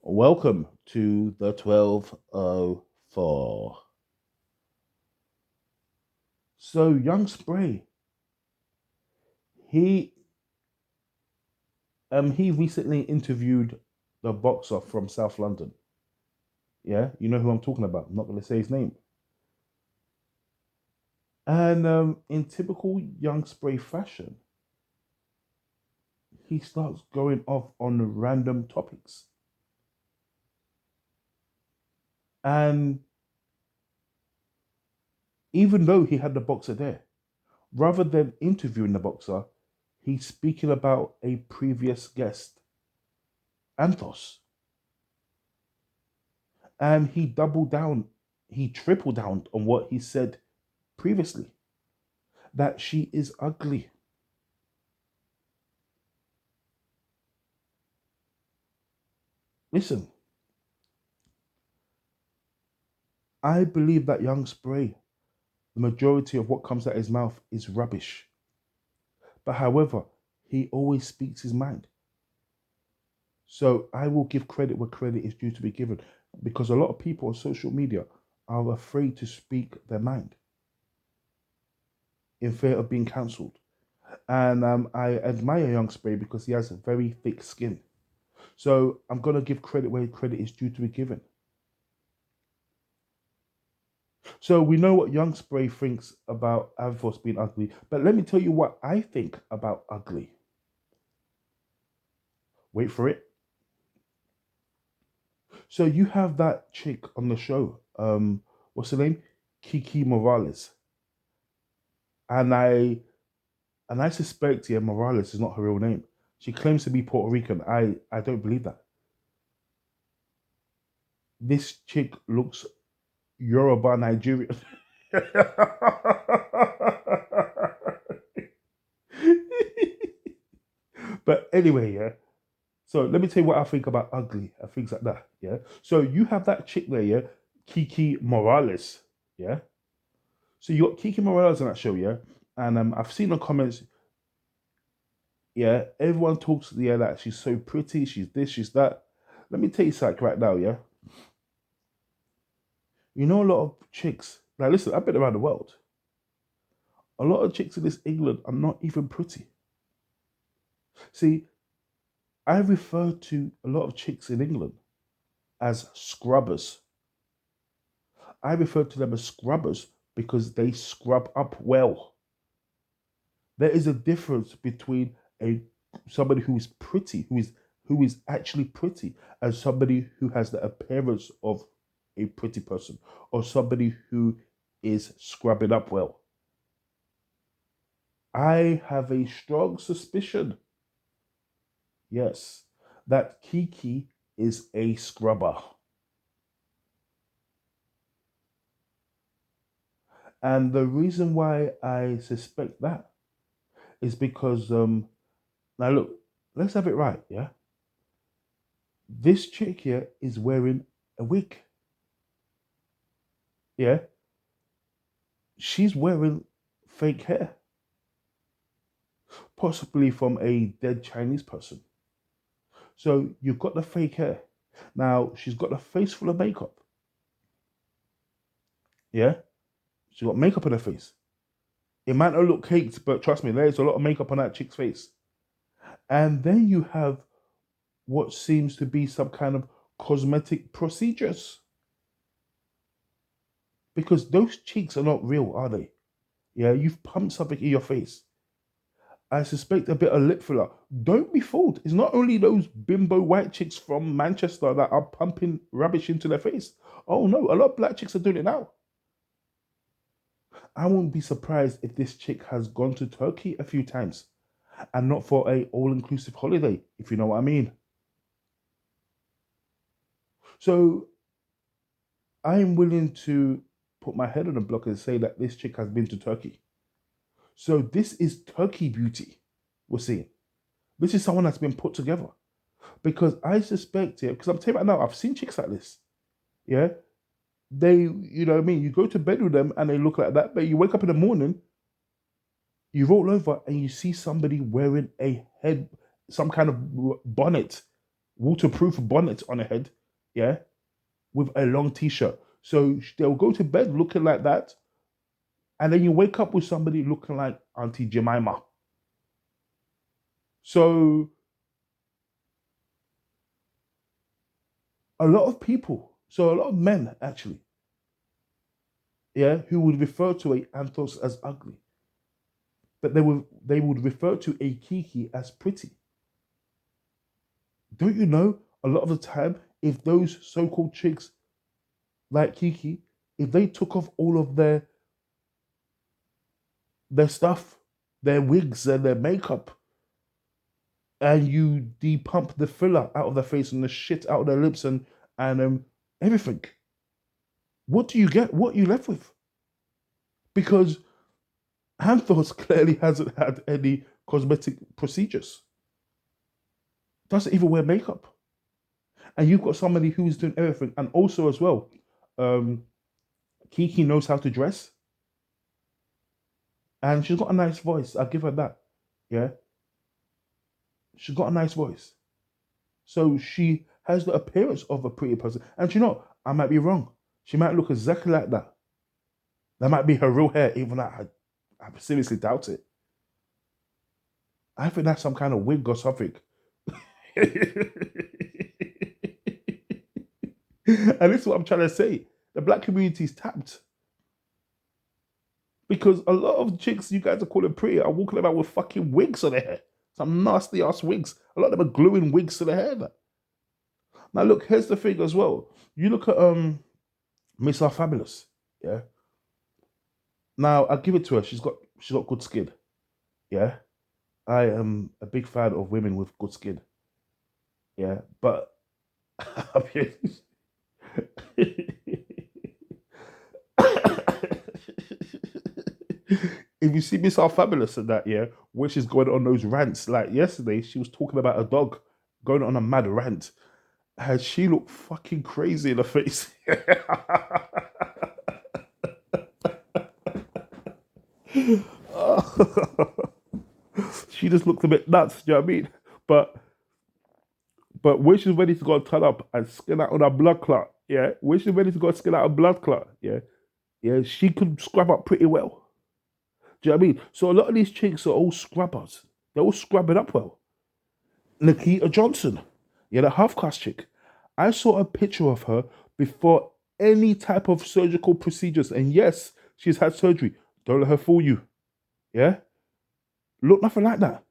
Welcome to the 1204. So, Young Spray, he he recently interviewed the boxer from South London. Yeah, you know who I'm talking about. I'm not going to say his name. And in typical Young Spray fashion, he starts going off on random topics. And even though he had the boxer there, rather than interviewing the boxer, he's speaking about a previous guest, Anthos. And he doubled down, he tripled down on what he said previously, that she is ugly. Listen, I believe that Young Spray, the majority of what comes out his mouth is rubbish. But however, he always speaks his mind. So I will give credit where credit is due to be given, because a lot of people on social media are afraid to speak their mind in fear of being cancelled. And I admire Young Spray because he has a very thick skin. So I'm gonna give credit where credit is due to be given. So we know what Young Spray thinks about Avos being ugly, but let me tell you what I think about ugly. Wait for it. So you have that chick on the show. What's her name? Kiki Morales, and I suspect yeah Morales is not her real name. She claims to be Puerto Rican. I don't believe that. This chick looks Yoruba Nigerian. But anyway, yeah. So let me tell you what I think about ugly and things like that. Yeah. So you have that chick there, yeah, Kiki Morales. Yeah. So you got Kiki Morales on that show, yeah. And I've seen the comments, yeah. Everyone talks, yeah, that she's so pretty, she's this, she's that. Let me tell you something right now, yeah. You know a lot of chicks. Now listen, I've been around the world. A lot of chicks in this England are not even pretty. See, I refer to a lot of chicks in England as scrubbers. I refer to them as scrubbers because they scrub up well. There is a difference between a somebody who is pretty, who is actually pretty, and somebody who has the appearance of a pretty person, or somebody who is scrubbing up well. I have a strong suspicion, yes, that Kiki is a scrubber. And the reason why I suspect that is because now look, let's have it right, yeah. This chick here is wearing a wig, yeah. She's wearing fake hair, possibly from a dead Chinese person. So you've got the fake hair. Now she's got a face full of makeup, yeah. She's got makeup on her face. It might not look caked, but trust me, there's a lot of makeup on that chick's face. And then you have what seems to be some kind of cosmetic procedures, because those cheeks are not real, are they? Yeah, you've pumped something in your face. I suspect a bit of lip filler. Don't be fooled. It's not only those bimbo white chicks from Manchester that are pumping rubbish into their face. Oh no, a lot of black chicks are doing it now. I won't be surprised if this chick has gone to Turkey a few times and not for a all-inclusive holiday, if you know what I mean. So I am willing to put my head on the block and say that this chick has been to Turkey. So this is Turkey beauty we're seeing. This is someone that's been put together. Because I suspect it, because I'm telling you right now, I've seen chicks like this. Yeah. You know what I mean? You go to bed with them and they look like that, but you wake up in the morning, you roll over and you see somebody wearing a head, some kind of bonnet. waterproof bonnet on her head, yeah, with a long t-shirt. So they'll go to bed looking like that, and then you wake up with somebody looking like Auntie Jemima. So a lot of people, so a lot of men actually, yeah, who would refer to a Anthos as ugly, but they would refer to a Kiki as pretty. Don't you know? A lot of the time, if those so-called chicks like Kiki, if they took off all of their stuff, their wigs and their makeup, and you depump the filler out of their face and the shit out of their lips and everything, what do you get? What are you left with? Because Anthos clearly hasn't had any cosmetic procedures. Doesn't even wear makeup. And you've got somebody who's doing everything. And also as well, um, Kiki knows how to dress. And she's got a nice voice. I'll give her that. Yeah. She's got a nice voice. So she has the appearance of a pretty person. And you know, I might be wrong. She might look exactly like that. That might be her real hair, even though I seriously doubt it. I think that's some kind of wig or something. And this is what I'm trying to say. The black community is tapped. Because a lot of chicks you guys are calling pretty are walking about with fucking wigs on their hair. Some nasty ass wigs. A lot of them are gluing wigs to their hair. Now look, here's the thing as well. You look at Miss Our Fabulous. Yeah. Now I give it to her. She's got good skin. Yeah. I am a big fan of women with good skin. Yeah. But I mean, if you see Miss Our Fabulous and that, yeah, where she's going on those rants, like yesterday, she was talking about a dog going on a mad rant. And she looked fucking crazy in the face. She just looked a bit nuts, do you know what I mean? But when she's ready to go and turn up and skin out on a blood clot, yeah, when she's ready to go and skin out a blood clot, yeah, yeah, she could scrub up pretty well. Do you know what I mean? So a lot of these chicks are all scrubbers. They're all scrubbing up well. Nikita Johnson, yeah, the half caste chick. I saw a picture of her before any type of surgical procedures. And yes, she's had surgery. Don't let her fool you. Yeah? Look nothing like that.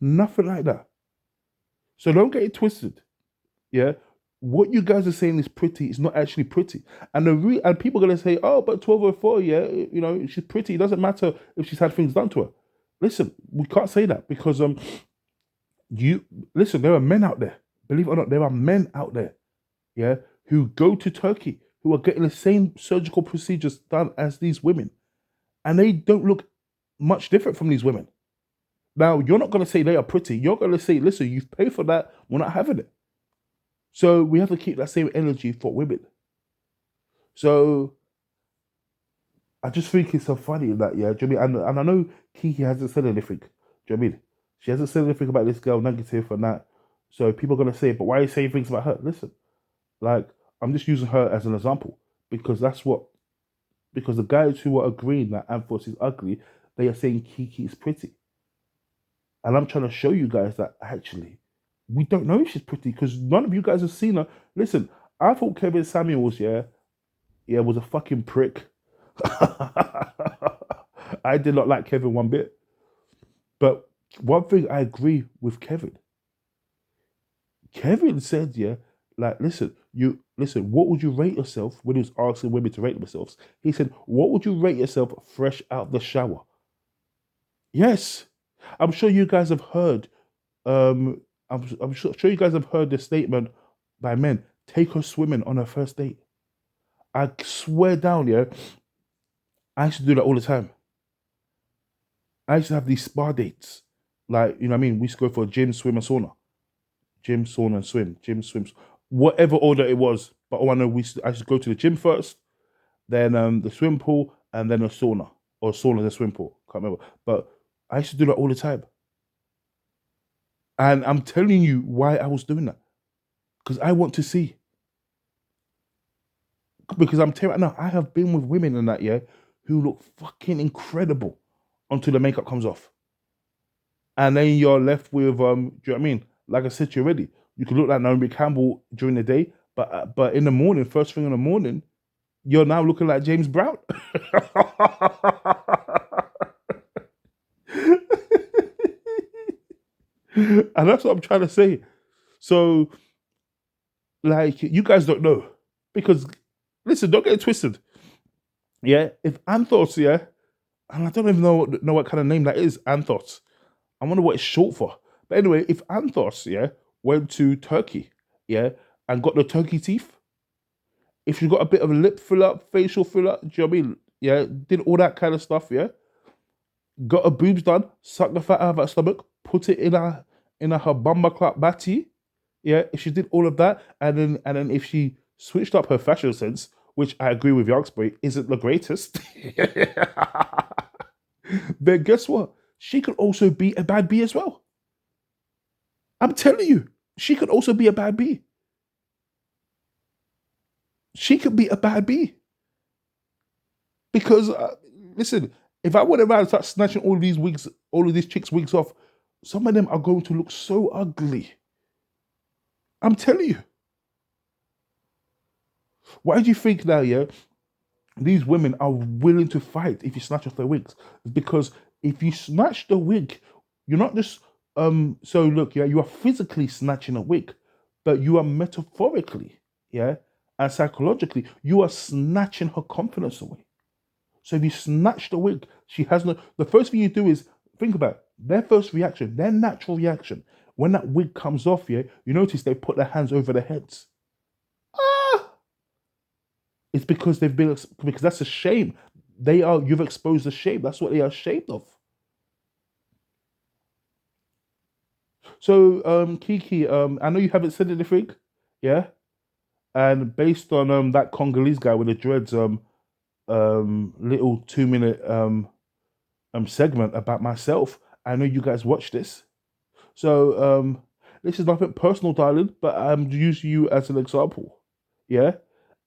Nothing like that. So don't get it twisted. Yeah? What you guys are saying is pretty is not actually pretty. And and people are gonna say, oh, but 1204, yeah, she's pretty. It doesn't matter if she's had things done to her. Listen, we can't say that because you listen, there are men out there. Believe it or not, there are men out there, yeah, who go to Turkey who are getting the same surgical procedures done as these women, and they don't look much different from these women. Now, you're not going to say they are pretty. You're going to say, listen, you've paid for that. We're not having it. So we have to keep that same energy for women. So I just think it's so funny that, yeah, do you know what I mean? And I know Kiki hasn't said anything. Do you know what I mean? She hasn't said anything about this girl negative and that. So people are going to say, but why are you saying things about her? Listen, like, I'm just using her as an example because because the guys who are agreeing that Anthos is ugly, they are saying Kiki is pretty. And I'm trying to show you guys that actually we don't know if she's pretty because none of you guys have seen her. Listen, I thought Kevin Samuels, yeah, was a fucking prick. I did not like Kevin one bit. But one thing I agree with Kevin. Kevin said, yeah, like, listen, what would you rate yourself when he was asking women to rate themselves? He said, what would you rate yourself fresh out the shower? Yes. I'm sure you guys have heard, I'm sure you guys have heard the statement by men, take her swimming on her first date. I swear down, yeah, I used to do that all the time. I used to have these spa dates. Like, you know what I mean? We used to go for a gym, swim, and sauna. Gym, sauna, and swim. Gym, swims. Whatever order it was. But all I know, I used to go to the gym first, then the swim pool, and then a sauna. Or sauna and a swim pool. Can't remember. But I used to do that all the time. And I'm telling you why I was doing that. Because I want to see. Because I'm telling you right now, I have been with women in that, yeah, who look fucking incredible until the makeup comes off. And then you're left with, do you know what I mean? Like I said to you already, you could look like Naomi Campbell during the day, but in the morning, first thing in the morning, you're now looking like James Brown. And that's what I'm trying to say. So, like, you guys don't know. Because, listen, don't get it twisted. Yeah, if Anthos, yeah, and I don't even know what kind of name that is, Anthos. I wonder what it's short for. But anyway, if Anthos, yeah, went to Turkey, yeah, and got the turkey teeth, if she got a bit of a lip filler, facial filler, do you know what I mean? Yeah, did all that kind of stuff, yeah. Got her boobs done, sucked the fat out of her stomach, put it in her bumba clap batty. Yeah, if she did all of that, and then if she switched up her fashion sense, which I agree with Yogsbury, isn't the greatest. But guess what? She could also be a bad bee as well. I'm telling you, she could also be a bad bee. She could be a bad bee. Because listen, if I went around and start snatching all of these chicks' wigs off, some of them are going to look so ugly. I'm telling you. Why do you think now, yeah, these women are willing to fight if you snatch off their wigs? Because if you snatch the wig, you're not just so look, yeah, you are physically snatching a wig, but you are metaphorically, yeah, and psychologically, you are snatching her confidence away. So if you snatch the wig, she has no. The first thing you do is think about it. Their first reaction, their natural reaction. When that wig comes off, yeah, you notice they put their hands over their heads. Ah, it's because because that's a shame. You've exposed the shame. That's what they are ashamed of. So, Kiki, I know you haven't said anything, yeah, and based on that Congolese guy with the dreads, little 2 minute segment about myself. I know you guys watch this. So this is nothing personal, darling, but I'm using you as an example. Yeah.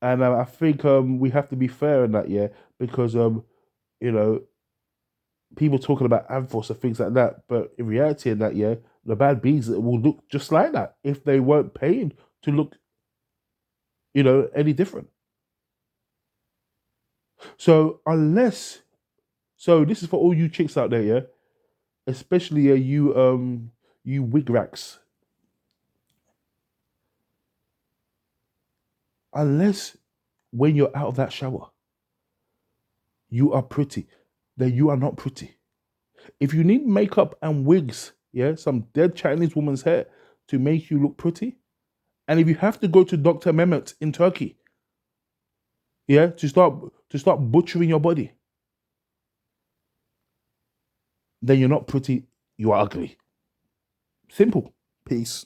And I think we have to be fair in that, yeah, because you know, people talking about Anthos and things like that, but in reality in that, yeah, the bad bees will look just like that if they weren't paid to look, any different. So this is for all you chicks out there, yeah, especially you wig racks. Unless when you're out of that shower, you are pretty, then you are not pretty. If you need makeup and wigs, yeah, some dead Chinese woman's hair to make you look pretty, and if you have to go to Dr. Mehmet in Turkey, yeah, to start butchering your body, then you're not pretty, you are ugly. Simple. Peace.